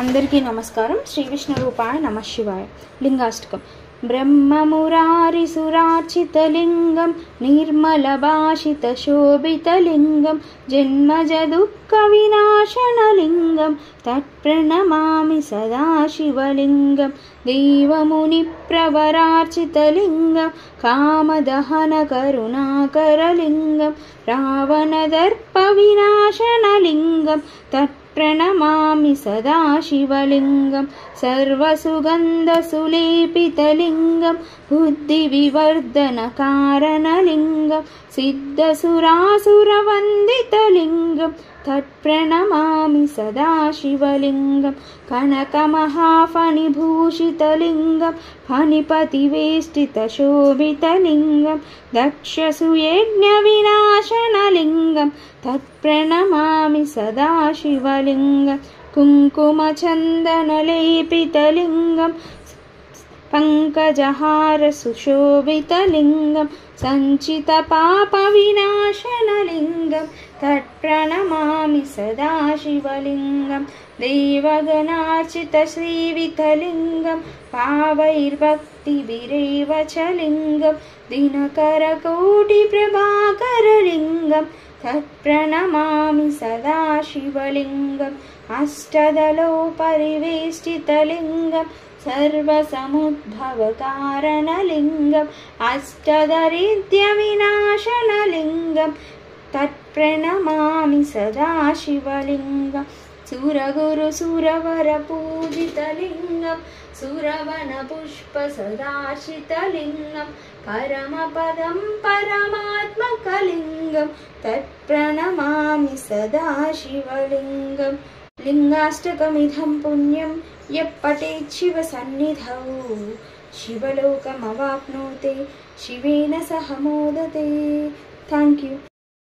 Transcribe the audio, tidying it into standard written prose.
అందరికీ నమస్కారం. శ్రీ విష్ణు రూపాయ నమ శివాయ. లింగాష్టకం. బ్రహ్మమురారిసురార్చితలింగం నిర్మలభాషితశోభితలింగం జన్మజదుఃఖవినాశనలింగం తత్ప్రణమామి సదాశివలింగం. దేవమునిప్రవరార్చితలింగం కామదహనకరుణాకరలింగం రావణదర్పవినాశనలింగం తత్ప్రణమామి సదాశివలింగం. సర్వసుగంధసులేపితలింగం బుద్ధివివర్ధనకారణలింగం సిద్ధసురాసురవందితలింగం తత్ప్రణమామి సదాశివలింగం. కనకమహాఫణిభూషితలింగం ఫణిపతివేష్టితశోభితలింగం దక్షసుయజ్ఞవినాశనలింగం తత్ప్రణమామి సదాశివలింగం. కుంకుమచందనలేపితలింగం పంకజహార సుశోభితలింగం సంచితపాపవినాశనలింగం తత్ప్రణమామి సదాశివలింగం. దేవగణార్చితశ్రీవితలింగం పావైర్భక్తిభిరేవ చ లింగం దినకరకోటిప్రభాకరలింగం తత్ప్రణమామి సదాశివలింగం. అష్టదలోపరివేష్టితలింగం సర్వసముద్భవకారణలింగం అష్టదరిద్ర్యవినాశనలింగం తత్ప్రణమామి సదాశివలింగం. సురగురుసురవరపూజితలింగం సురవనపుష్పసదార్చితలింగం పరమపదం పరమాత్మకలింగం తత్ప్రణమామి సదాశివలింగం. లింగాష్టకమిదం పుణ్యం యః పఠేత్ శివసన్నిధౌ శివలోకమవాప్నోతి శివేన సహ మోదతే. Thank you.